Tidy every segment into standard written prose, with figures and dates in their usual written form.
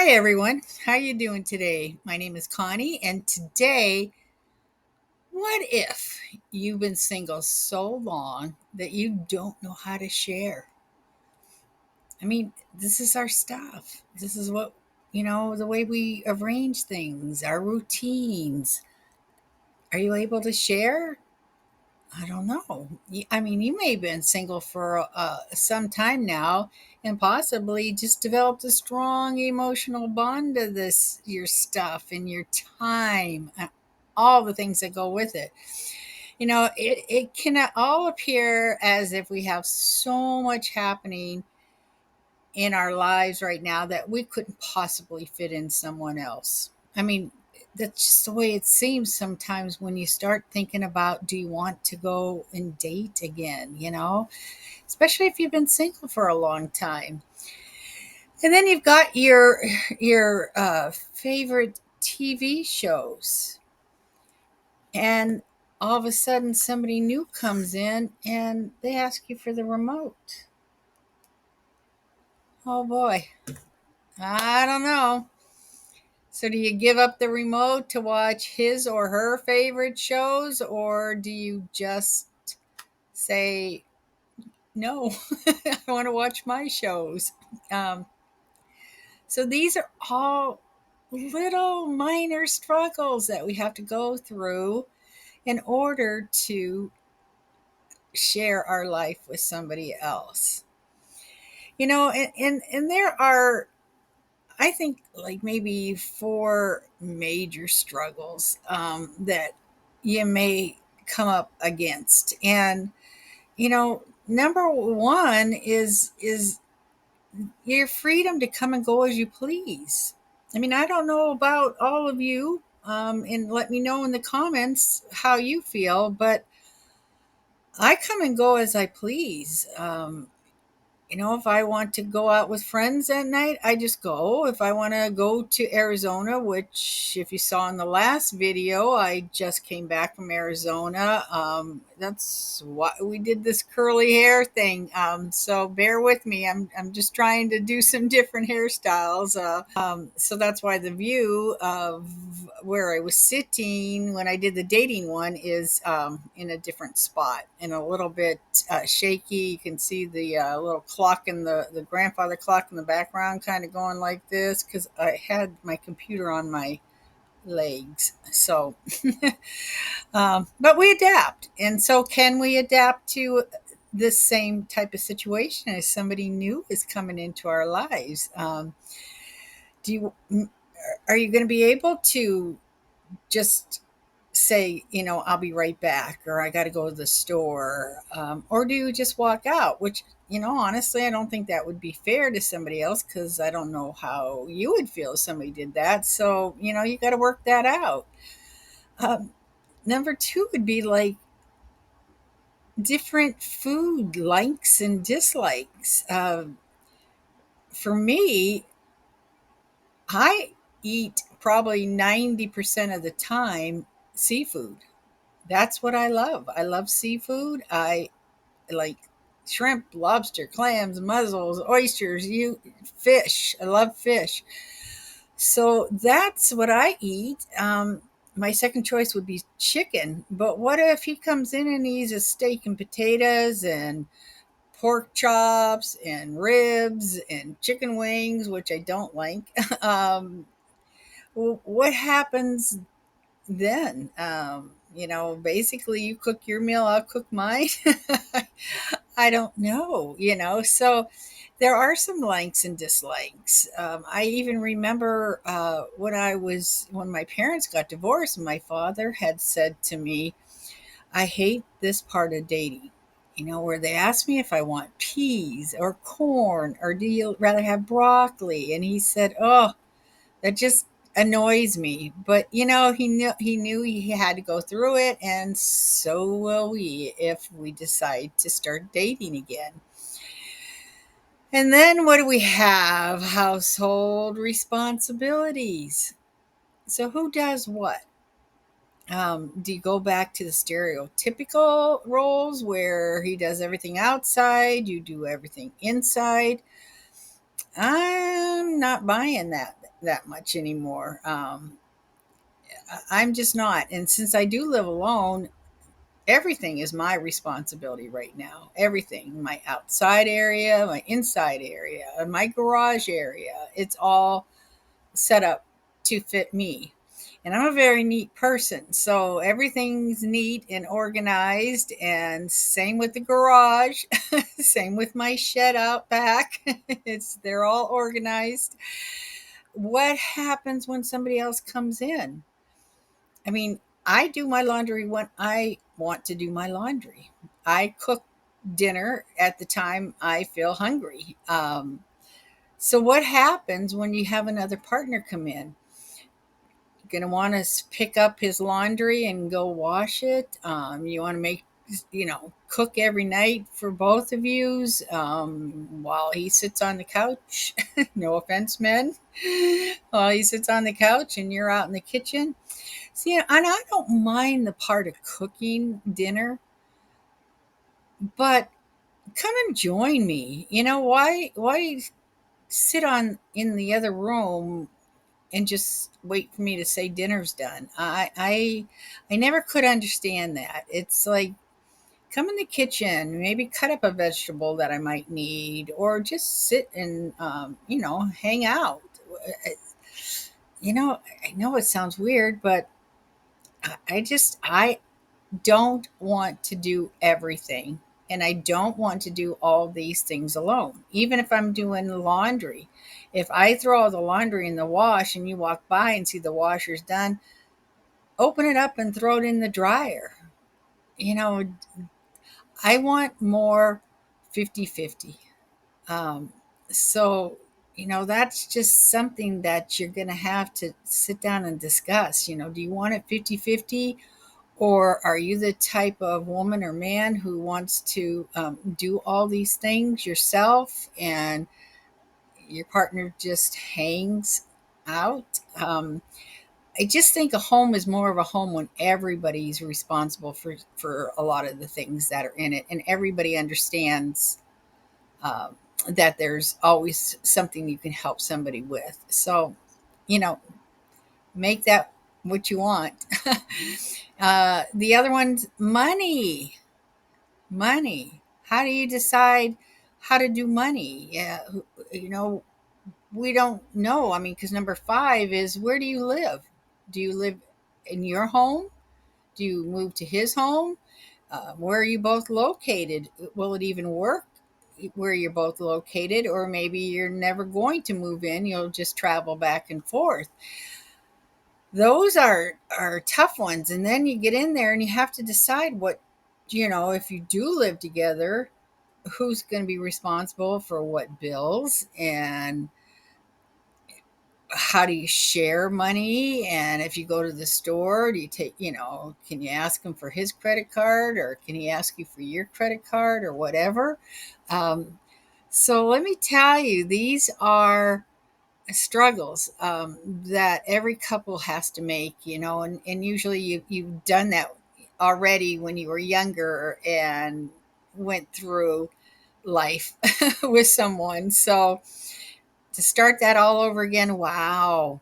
Hi everyone. How you doing today? My name is Connie and today, what if you've been single so long that you don't know how to share? I mean, this is our stuff. This is what, the way we arrange things, our routines. Are you able to share? I don't know. I mean, you may have been single for some time now and possibly just developed a strong emotional bond to this, your stuff and your time, all the things that go with it. It can all appear as if we have so much happening in our lives right now that we couldn't possibly fit in someone else. I mean, that's just the way it seems sometimes when you start thinking about, do you want to go and date again, especially if you've been single for a long time. And then you've got your favorite TV shows, and all of a sudden somebody new comes in and they ask you for the remote. Oh boy, I don't know. So do you give up the remote to watch his or her favorite shows, or do you just say, no, I want to watch my shows? Um, so these are all little minor struggles that we have to go through in order to share our life with somebody else. And there are, I think, like maybe four major struggles that you may come up against. And, number one is your freedom to come and go as you please. I mean, I don't know about all of you, and let me know in the comments how you feel, but I come and go as I please. If I want to go out with friends at night, I just go. If I want to go to Arizona, which, if you saw in the last video, I just came back from Arizona. That's why we did this curly hair thing. So bear with me. I'm just trying to do some different hairstyles. So that's why the view of where I was sitting when I did the dating one is in a different spot and a little bit shaky. You can see the little clock in the grandfather clock in the background kind of going like this because I had my computer on my legs. So, but we adapt. And so, can we adapt to this same type of situation as somebody new is coming into our lives? Do you are you going to be able to just say, I'll be right back, or I got to go to the store, or do you just walk out? Which, honestly, I don't think that would be fair to somebody else because I don't know how you would feel if somebody did that. So, you got to work that out. Um, Number two would be like different food likes and dislikes. For me, I eat probably 90% of the time seafood. That's what I love. I love seafood. I like shrimp, lobster, clams, mussels, oysters, fish. I love fish. So that's what I eat. My second choice would be chicken. But what if he comes in and he's a steak and potatoes and pork chops and ribs and chicken wings, which I don't like? What happens then? Basically, you cook your meal, I'll cook mine. I don't know, So there are some likes and dislikes. I even remember when my parents got divorced, my father had said to me, I hate this part of dating. Where they ask me if I want peas or corn or do you rather have broccoli? And he said, oh, that just annoys me. But he knew he had to go through it, and so will we if we decide to start dating again. And then what do we have? Household responsibilities. So who does what? Do you go back to the stereotypical roles where he does everything outside, you do everything inside? I'm not buying that. that much anymore. I'm just not. And since I do live alone, everything is my responsibility right now. Everything, my outside area, my inside area, my garage area, it's all set up to fit me. And I'm a very neat person. So everything's neat and organized. And same with the garage, same with my shed out back. They're all organized. What happens when somebody else comes in? I mean, I do my laundry when I want to do my laundry. I cook dinner at the time I feel hungry. So what happens when you have another partner come in? You're going to want to pick up his laundry and go wash it. You want to make, cook every night for both of yous while he sits on the couch. No offense, men. While he sits on the couch and you're out in the kitchen. See, and I don't mind the part of cooking dinner, but come and join me. Why sit on in the other room and just wait for me to say dinner's done? I never could understand that. It's like, come in the kitchen, maybe cut up a vegetable that I might need, or just sit and hang out. I know it sounds weird, but I don't want to do everything. And I don't want to do all these things alone. Even if I'm doing the laundry, if I throw all the laundry in the wash and you walk by and see the washer's done, open it up and throw it in the dryer. You know, I want more 50-50. Um, so, that's just something that you're going to have to sit down and discuss. Do you want it 50-50? Or are you the type of woman or man who wants to do all these things yourself and your partner just hangs out? I just think a home is more of a home when everybody's responsible for a lot of the things that are in it, and everybody understands that there's always something you can help somebody with. So, you know, make that what you want. The other one's money. Money. How do you decide how to do money? Yeah, you know, we don't know. I mean, because number five is, where do you live? Do you live in your home? Do you move to his home? Where are you both located? Will it even work where you're both located? Or maybe you're never going to move in, you'll just travel back and forth. Those are tough ones. And then you get in there and you have to decide what, if you do live together, who's going to be responsible for what bills, and how do you share money? And if you go to the store, do you take, can you ask him for his credit card, or can he ask you for your credit card, or whatever? Um, so let me tell you, these are struggles that every couple has to make, and usually you've done that already when you were younger and went through life with someone. So to start that all over again, wow.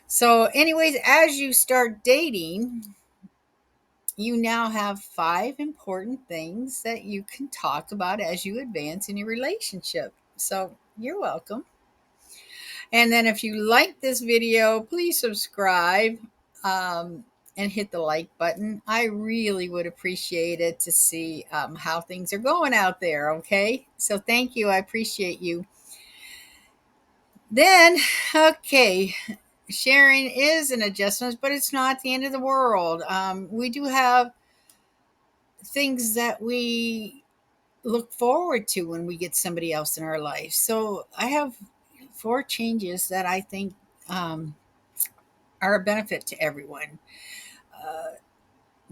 So, anyways, as you start dating, you now have five important things that you can talk about as you advance in your relationship. So, you're welcome. And then if you like this video, please subscribe and hit the like button. I really would appreciate it to see how things are going out there. Okay. So thank you. I appreciate you. Then, okay, sharing is an adjustment, but it's not the end of the world. We do have things that we look forward to when we get somebody else in our life. So I have four changes that I think are a benefit to everyone. Uh,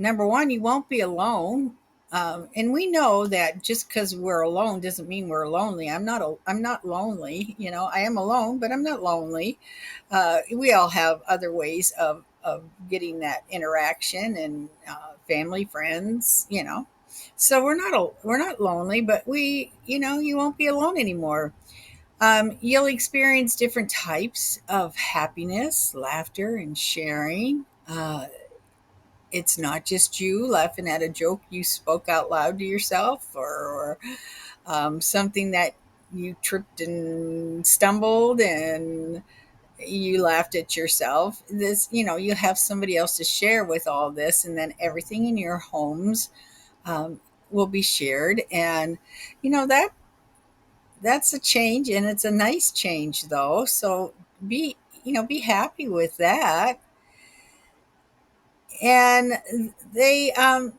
Number one, you won't be alone. And we know that just because we're alone doesn't mean we're lonely. I'm not lonely. I am alone, but I'm not lonely. We all have other ways of getting that interaction, and family, friends. So we're not lonely, but you won't be alone anymore. You'll experience different types of happiness, laughter, and sharing. It's not just you laughing at a joke you spoke out loud to yourself, or something that you tripped and stumbled and you laughed at yourself. This, you have somebody else to share with all this, and then everything in your homes um, will be shared. And that's a change, and it's a nice change though. So be happy with that. And they um,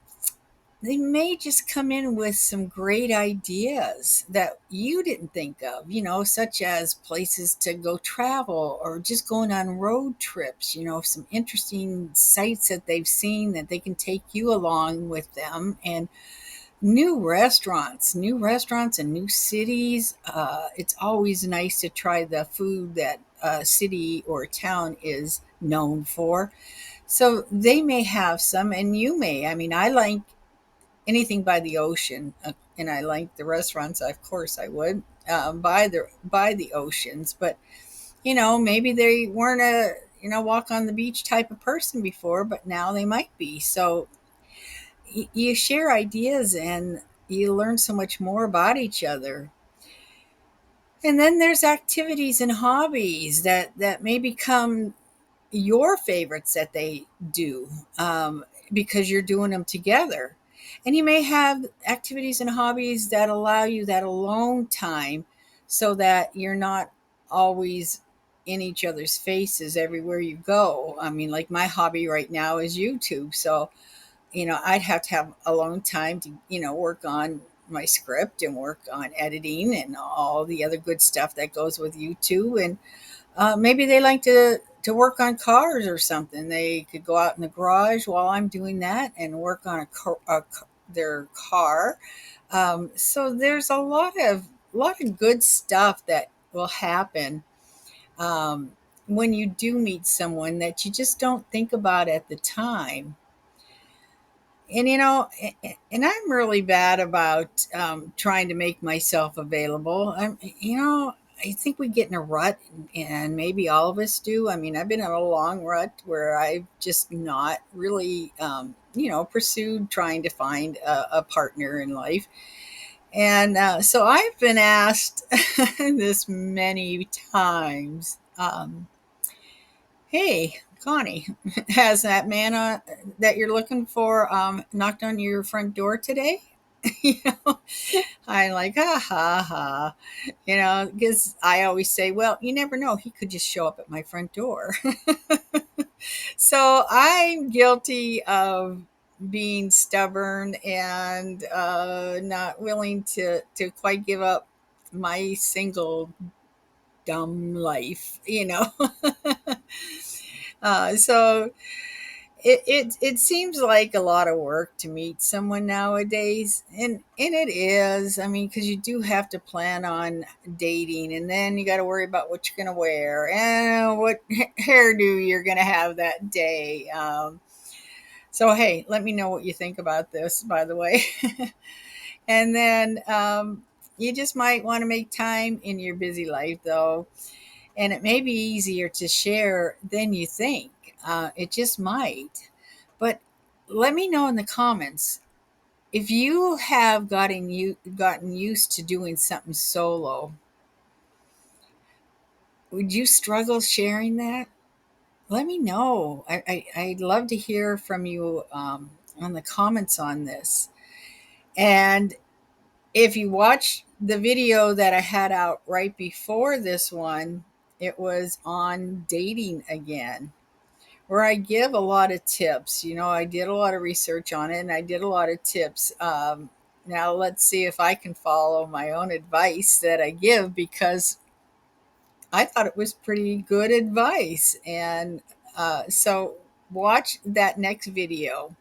they may just come in with some great ideas that you didn't think of, such as places to go travel or just going on road trips, some interesting sites that they've seen that they can take you along with them, and new restaurants and new cities. It's always nice to try the food that a city or a town is known for. So they may have some, and you may. I mean, I like anything by the ocean, and I like the restaurants. Of course, I would by the oceans, but maybe they weren't a walk on the beach type of person before, but now they might be. So you share ideas and you learn so much more about each other. And then there's activities and hobbies that may become your favorites that they do, because you're doing them together. And you may have activities and hobbies that allow you that alone time so that you're not always in each other's faces everywhere you go. I mean, like my hobby right now is YouTube. So, I'd have to have alone time to, work on my script and work on editing and all the other good stuff that goes with YouTube. And maybe they like to work on cars or something. They could go out in the garage while I'm doing that and work on their car. So there's a lot of good stuff that will happen um, when you do meet someone that you just don't think about at the time. And and I'm really bad about trying to make myself available. I think we get in a rut, and maybe all of us do. I mean, I've been in a long rut where I've just not really, pursued trying to find a partner in life. And so I've been asked this many times. Hey, Connie, has that man that you're looking for knocked on your front door today? you know, I'm like, ha ha ha, because I always say, well, you never know. He could just show up at my front door. So I'm guilty of being stubborn and not willing to quite give up my single dumb life, so it seems like a lot of work to meet someone nowadays, and it is. I mean, because you do have to plan on dating, and then you got to worry about what you're going to wear and what hairdo you're going to have that day. So hey, let me know what you think about this, by the way. And then you just might want to make time in your busy life, though, and it may be easier to share than you think. It just might. But let me know in the comments if you have gotten used to doing something solo. Would you struggle sharing that? Let me know. I'd love to hear from you on the comments on this. And if you watch the video that I had out right before this one, it was on dating again, where I give a lot of tips. I did a lot of research on it and I did a lot of tips. Now, let's see if I can follow my own advice that I give, because I thought it was pretty good advice. And so, watch that next video.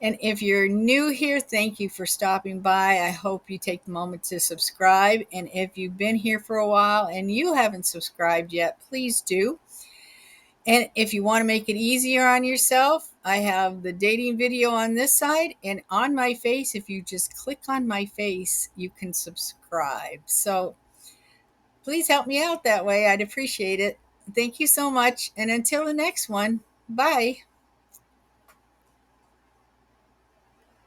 And if you're new here, thank you for stopping by. I hope you take the moment to subscribe. And if you've been here for a while and you haven't subscribed yet, please do. And if you want to make it easier on yourself, I have the dating video on this side, and on my face, if you just click on my face, you can subscribe. So Please help me out that way. I'd appreciate it. Thank you so much. And until the next one, bye.